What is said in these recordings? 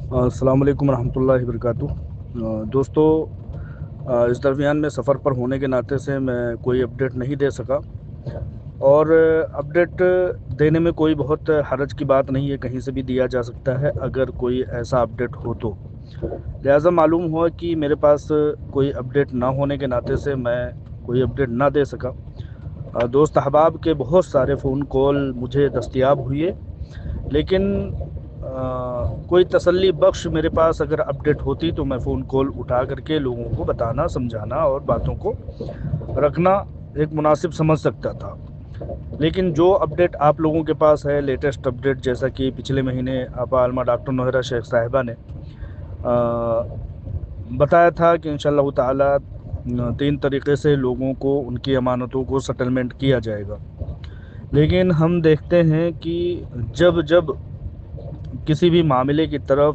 السلام علیکم ورحمۃ اللہ وبرکاتہ۔ دوستو، اس درمیان میں سفر پر ہونے کے ناطے سے میں کوئی اپڈیٹ نہیں دے سکا، اور اپڈیٹ دینے میں کوئی بہت حرج کی بات نہیں ہے، کہیں سے بھی دیا جا سکتا ہے اگر کوئی ایسا اپڈیٹ ہو تو۔ لہٰذا معلوم ہوا کہ میرے پاس کوئی اپڈیٹ نہ ہونے کے ناطے سے میں کوئی اپڈیٹ نہ دے سکا۔ دوست احباب کے بہت سارے فون کال مجھے دستیاب ہوئے، لیکن کوئی تسلی بخش میرے پاس اگر اپڈیٹ ہوتی تو میں فون کال اٹھا کر کے لوگوں کو بتانا، سمجھانا اور باتوں کو رکھنا ایک مناسب سمجھ سکتا تھا۔ لیکن جو اپڈیٹ آپ لوگوں کے پاس ہے، لیٹسٹ اپڈیٹ، جیسا کہ پچھلے مہینے آپا علمہ ڈاکٹر نوہرہ شیخ صاحبہ نے بتایا تھا کہ انشاءاللہ تعالیٰ 3 طریقے سے لوگوں کو ان کی امانتوں کو سیٹلمنٹ کیا جائے گا۔ لیکن ہم دیکھتے ہیں کہ جب کسی بھی معاملے کی طرف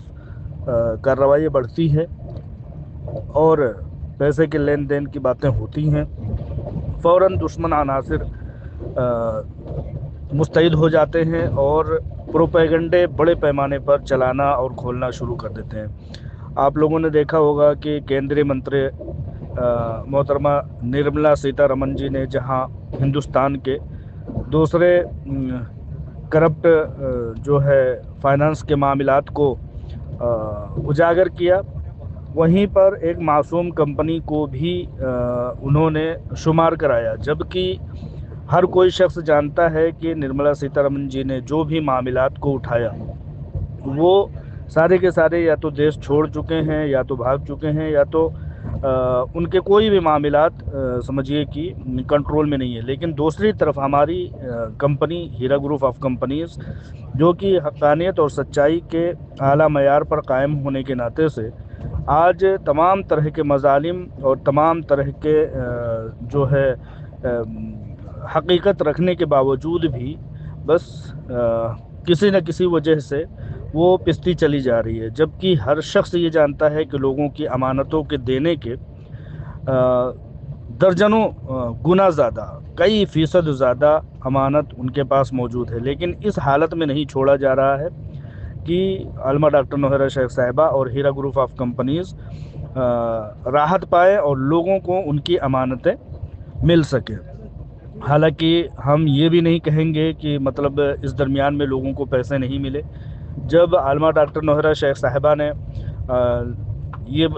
کارروائی بڑھتی ہے اور پیسے کے لین دین کی باتیں ہوتی ہیں، فوراً دشمن عناصر مستعد ہو جاتے ہیں اور پروپیگنڈے بڑے پیمانے پر چلانا اور کھولنا شروع کر دیتے ہیں۔ آپ لوگوں نے دیکھا ہوگا کہ کیندری منتری محترمہ نرملا سیتا رمن جی نے جہاں ہندوستان کے دوسرے کرپٹ جو ہے فائنانس کے معاملات کو اجاگر کیا، وہیں پر ایک معصوم کمپنی کو بھی انہوں نے شمار کرایا، جبکہ ہر کوئی شخص جانتا ہے کہ نرملا سیتا رمن جی نے جو بھی معاملات کو اٹھایا وہ سارے کے سارے یا تو دیش چھوڑ چکے ہیں، یا تو بھاگ چکے ہیں، یا تو ان کے کوئی بھی معاملات سمجھیے کہ کنٹرول میں نہیں ہے۔ لیکن دوسری طرف ہماری کمپنی ہیرا گروپ آف کمپنیز، جو کہ حقانیت اور سچائی کے اعلیٰ معیار پر قائم ہونے کے ناطے سے آج تمام طرح کے مظالم اور تمام طرح کے جو ہے حقیقت رکھنے کے باوجود بھی بس کسی نہ کسی وجہ سے وہ پستی چلی جا رہی ہے، جبکہ ہر شخص یہ جانتا ہے کہ لوگوں کی امانتوں کے دینے کے درجنوں گنا زیادہ، کئی فیصد زیادہ امانت ان کے پاس موجود ہے، لیکن اس حالت میں نہیں چھوڑا جا رہا ہے کہ علمہ ڈاکٹر نوہرہ شیخ صاحبہ اور ہیرا گروپ آف کمپنیز راحت پائے اور لوگوں کو ان کی امانتیں مل سکے۔ حالانکہ ہم یہ بھی نہیں کہیں گے کہ مطلب اس درمیان میں لوگوں کو پیسے نہیں ملے۔ جب علمہ ڈاکٹر نوہرہ شیخ صاحبہ نے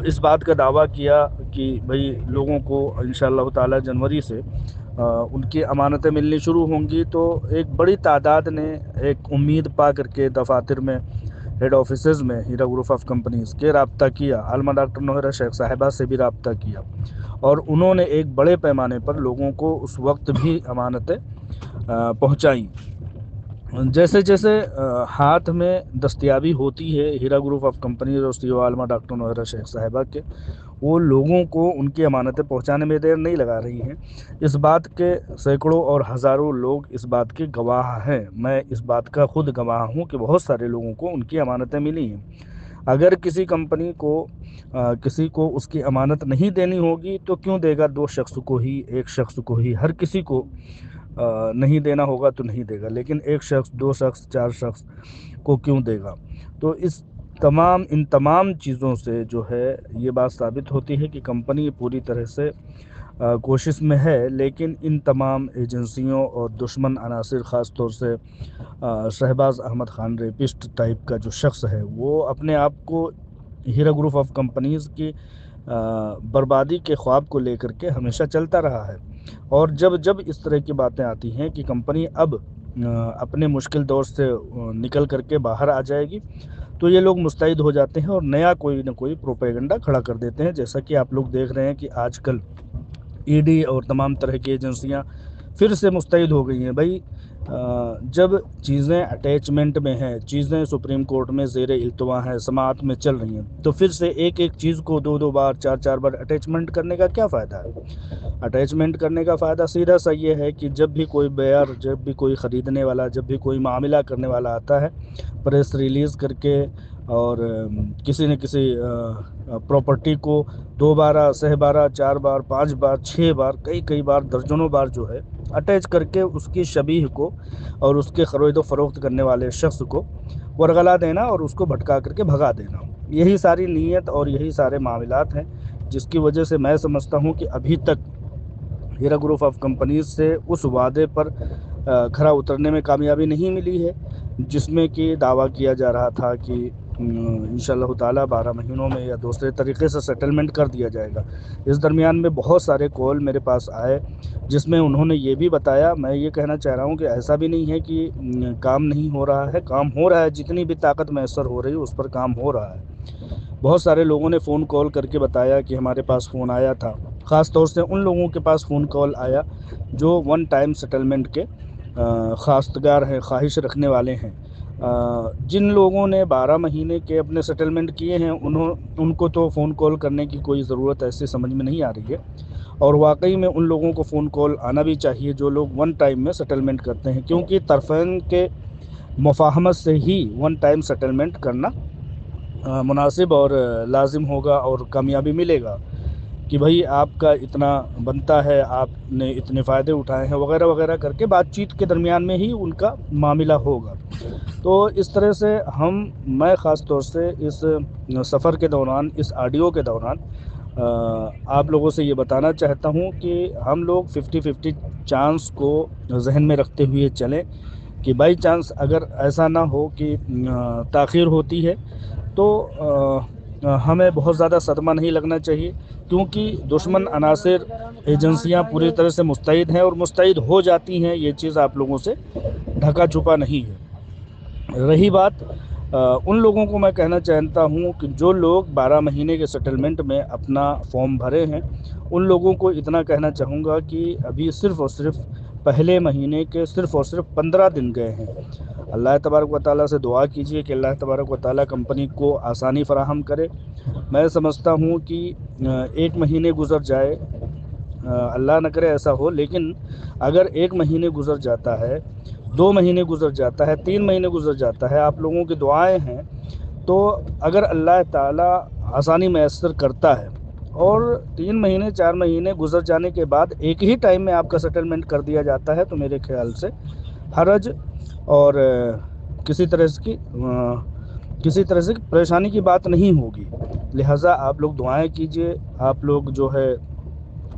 اس بات کا دعویٰ کیا کہ بھئی لوگوں کو انشاءاللہ تعالی جنوری سے ان کی امانتیں ملنی شروع ہوں گی، تو ایک بڑی تعداد نے ایک امید پا کر کے دفاتر میں، ہیڈ آفیسز میں ہیرا گروپ آف کمپنیز کے رابطہ کیا، علمہ ڈاکٹر نوہرہ شیخ صاحبہ سے بھی رابطہ کیا، اور انہوں نے ایک بڑے پیمانے پر لوگوں کو اس وقت بھی امانتیں پہنچائیں۔ جیسے جیسے ہاتھ میں دستیابی ہوتی ہے ہیرا گروپ آف کمپنیز اور CEO علمہ ڈاکٹر نوہرہ شیخ صاحبہ کے، وہ لوگوں کو ان کی امانتیں پہنچانے میں دیر نہیں لگا رہی ہیں۔ اس بات کے سینکڑوں اور ہزاروں لوگ اس بات کے گواہ ہیں، میں اس بات کا خود گواہ ہوں کہ بہت سارے لوگوں کو ان کی امانتیں ملی ہیں۔ اگر کسی کمپنی کو کسی کو اس کی امانت نہیں دینی ہوگی تو کیوں دے گا؟ 2 شخص کو ہی، 1 شخص کو ہی، ہر کسی کو نہیں دینا ہوگا تو نہیں دے گا، لیکن 1 شخص، 2 شخص، 4 شخص کو کیوں دے گا؟ تو ان تمام چیزوں سے جو ہے یہ بات ثابت ہوتی ہے کہ کمپنی پوری طرح سے کوشش میں ہے، لیکن ان تمام ایجنسیوں اور دشمن عناصر، خاص طور سے شہباز احمد خان ریپسٹ ٹائپ کا جو شخص ہے، وہ اپنے آپ کو ہیرا گروپ آف کمپنیز کی بربادی کے خواب کو لے کر کے ہمیشہ چلتا رہا ہے، اور جب اس طرح کی باتیں آتی ہیں کہ کمپنی اب اپنے مشکل دور سے نکل کر کے باہر آ جائے گی، تو یہ لوگ مستعد ہو جاتے ہیں اور نیا کوئی نہ کوئی پروپیگنڈا کھڑا کر دیتے ہیں، جیسا کہ آپ لوگ دیکھ رہے ہیں کہ آج کل ED اور تمام طرح کی ایجنسیاں پھر سے مستعد ہو گئی ہیں۔ بھائی جب چیزیں اٹیچمنٹ میں ہیں، چیزیں سپریم کورٹ میں زیر التوا ہیں، سماعت میں چل رہی ہیں، تو پھر سے ایک چیز کو 2 بار 4 بار اٹیچمنٹ کرنے کا کیا فائدہ ہے؟ اٹیچمنٹ کرنے کا فائدہ سیدھا سا یہ ہے کہ جب بھی کوئی بیار، جب بھی کوئی خریدنے والا، جب بھی کوئی معاملہ کرنے والا آتا ہے، پریس ریلیز کر کے اور کسی نہ کسی پراپرٹی کو 2 بار، 6 بار، 4 بار، 5 بار، 6 بار، کئی بار، درجنوں بار جو ہے اٹیچ کر کے اس کی شبیہ کو اور اس کے خرید و فروخت کرنے والے شخص کو ورغلا دینا اور اس کو بھٹکا کر کے بھگا دینا، یہی ساری نیت اور یہی سارے معاملات ہیں جس کی وجہ سے میں سمجھتا ہوں کہ ابھی تک ہیرا گروپ آف کمپنیز سے اس وعدے پر کھرا اترنے میں کامیابی نہیں ملی ہے جس میں کہ دعویٰ کیا جا رہا تھا کہ انشاءاللہ تعالیٰ 12 مہینوں میں یا دوسرے طریقے سے سیٹلمنٹ کر دیا جائے گا۔ اس درمیان میں بہت سارے کال میرے پاس آئے جس میں انہوں نے یہ بھی بتایا، میں یہ کہنا چاہ رہا ہوں کہ ایسا بھی نہیں ہے کہ کام نہیں ہو رہا ہے، کام ہو رہا ہے، جتنی بھی طاقت میسر ہو رہی ہے اس پر کام ہو رہا ہے۔ بہت سارے لوگوں نے فون کال کر کے بتایا کہ ہمارے پاس فون آیا تھا، خاص طور سے ان لوگوں کے پاس فون کال آیا جو ون ٹائم سیٹلمنٹ کے خواستگار ہیں، خواہش رکھنے والے ہیں۔ جن لوگوں نے 12 مہینے کے اپنے سیٹلمنٹ کیے ہیں ان کو تو فون کال کرنے کی کوئی ضرورت ایسے سمجھ میں نہیں آ رہی ہے، اور واقعی میں ان لوگوں کو فون کال آنا بھی چاہیے جو لوگ ون ٹائم میں سیٹلمنٹ کرتے ہیں، کیونکہ طرفین کے مفاہمت سے ہی ون ٹائم سیٹلمنٹ کرنا مناسب اور لازم ہوگا اور کامیابی ملے گا کہ بھائی آپ کا اتنا بنتا ہے، آپ نے اتنے فائدے اٹھائے ہیں وغیرہ وغیرہ کر کے بات چیت کے درمیان میں ہی ان کا معاملہ ہوگا۔ تو اس طرح سے میں خاص طور سے اس سفر کے دوران، اس آڈیو کے دوران آپ لوگوں سے یہ بتانا چاہتا ہوں کہ ہم لوگ 50-50 چانس کو ذہن میں رکھتے ہوئے چلیں کہ بائی چانس اگر ایسا نہ ہو کہ تاخیر ہوتی ہے تو ہمیں بہت زیادہ صدمہ نہیں لگنا چاہیے، کیونکہ دشمن عناصر ایجنسیاں پوری طرح سے مستعد ہیں اور مستعد ہو جاتی ہیں، یہ چیز آپ لوگوں سے ڈھکا چھپا نہیں ہے۔ رہی بات ان لوگوں کو میں کہنا چاہتا ہوں کہ جو لوگ 12 مہینے کے سیٹلمنٹ میں اپنا فارم بھرے ہیں ان لوگوں کو اتنا کہنا چاہوں گا کہ ابھی صرف اور صرف پہلے مہینے کے صرف اور صرف 15 دن گئے ہیں۔ اللہ تبارک و تعالیٰ سے دعا کیجئے کہ اللہ تبارک و تعالیٰ کمپنی کو آسانی فراہم کرے۔ میں سمجھتا ہوں کہ 1 مہینے گزر جائے، اللہ نہ کرے ایسا ہو، لیکن اگر 1 مہینے گزر جاتا ہے، 2 مہینے گزر جاتا ہے، 3 مہینے گزر جاتا ہے، آپ لوگوں کی دعائیں ہیں، تو اگر اللہ تعالیٰ آسانی میسر کرتا ہے اور 3 مہینے 4 مہینے گزر جانے کے بعد ایک ہی ٹائم میں آپ کا سیٹلمنٹ کر دیا جاتا ہے تو میرے خیال سے حرج اور کسی طرح سے پریشانی کی بات نہیں ہوگی۔ لہٰذا آپ لوگ دعائیں کیجئے، آپ لوگ جو ہے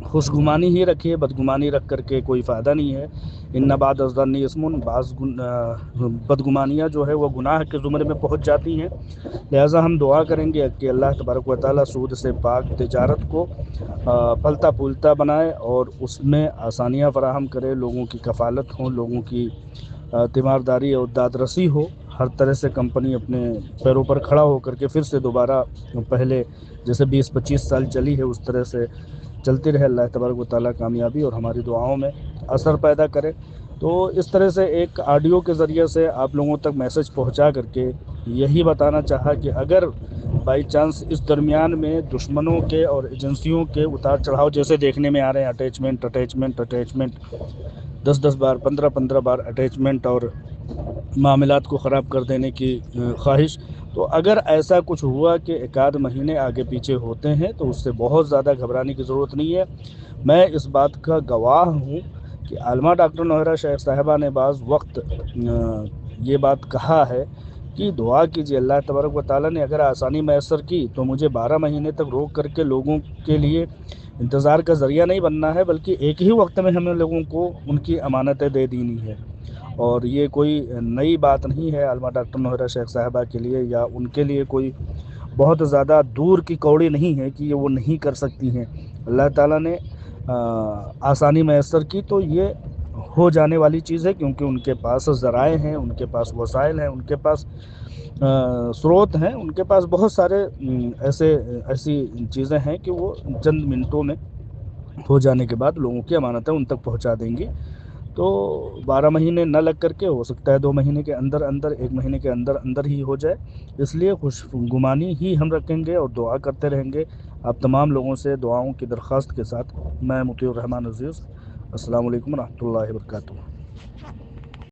خوشگمانی ہی رکھیے، بدگمانی رکھ کر کے کوئی فائدہ نہیں ہے۔ ان بعد الظن اسم، بعض بدگمانیاں جو ہے وہ گناہ کے زمرے میں پہنچ جاتی ہیں۔ لہٰذا ہم دعا کریں گے کہ اللہ تبارک و تعالیٰ سود سے پاک تجارت کو پھلتا پھولتا بنائے اور اس میں آسانیاں فراہم کرے، لوگوں کی کفالت ہو، لوگوں کی تیمارداری اور دادرسی ہو، ہر طرح سے کمپنی اپنے پیروں پر کھڑا ہو کر کے پھر سے دوبارہ پہلے جیسے 20-25 سال چلی ہے اس طرح سے چلتی رہے۔ اللہ تبارک و تعالیٰ کامیابی اور ہماری دعاؤں میں اثر پیدا کرے۔ تو اس طرح سے ایک آڈیو کے ذریعے سے آپ لوگوں تک میسج پہنچا کر کے یہی بتانا چاہا کہ اگر بائی چانس اس درمیان میں دشمنوں کے اور ایجنسیوں کے اتار چڑھاؤ جیسے دیکھنے میں آ رہے ہیں، اٹیچمنٹ 10 بار 15 بار اٹیچمنٹ اور معاملات کو خراب کر دینے کی خواہش، تو اگر ایسا کچھ ہوا کہ 1 مہینے آگے پیچھے ہوتے ہیں تو اس سے بہت زیادہ گھبرانے کی ضرورت نہیں ہے۔ میں اس بات کا گواہ ہوں کہ عالمہ ڈاکٹر نوحیرہ شیخ صاحبہ نے بعض وقت یہ بات کہا ہے کہ دعا کیجیے اللہ تبارک و تعالیٰ نے اگر آسانی میسر کی تو مجھے 12 مہینے تک روک کر کے لوگوں کے لیے انتظار کا ذریعہ نہیں بننا ہے، بلکہ ایک ہی وقت میں ہمیں لوگوں کو ان کی امانتیں دے دینی ہے۔ اور یہ کوئی نئی بات نہیں ہے عالمہ ڈاکٹر نوحیرہ شیخ صاحبہ کے لیے، یا ان کے لیے کوئی بہت زیادہ دور کی کوڑی نہیں ہے کہ یہ وہ نہیں کر سکتی ہیں۔ اللہ تعالیٰ نے آسانی میسر کی تو یہ ہو جانے والی چیز ہے، کیونکہ ان کے پاس ذرائع ہیں، ان کے پاس وسائل ہیں، ان کے پاس سروت ہیں، ان کے پاس بہت سارے ایسی چیزیں ہیں کہ وہ چند منٹوں میں ہو جانے کے بعد لوگوں کی امانتیں ان تک پہنچا دیں گی۔ تو 12 مہینے نہ لگ کر کے ہو سکتا ہے 2 مہینے کے اندر 1 مہینے کے اندر ہی ہو جائے، اس لیے خوش گمانی ہی ہم رکھیں گے اور دعا کرتے رہیں گے۔ آپ تمام لوگوں سے دعاؤں کی درخواست کے ساتھ میں مطیع الرحمن عزیز، السلام علیکم ورحمۃ اللہ وبرکاتہ۔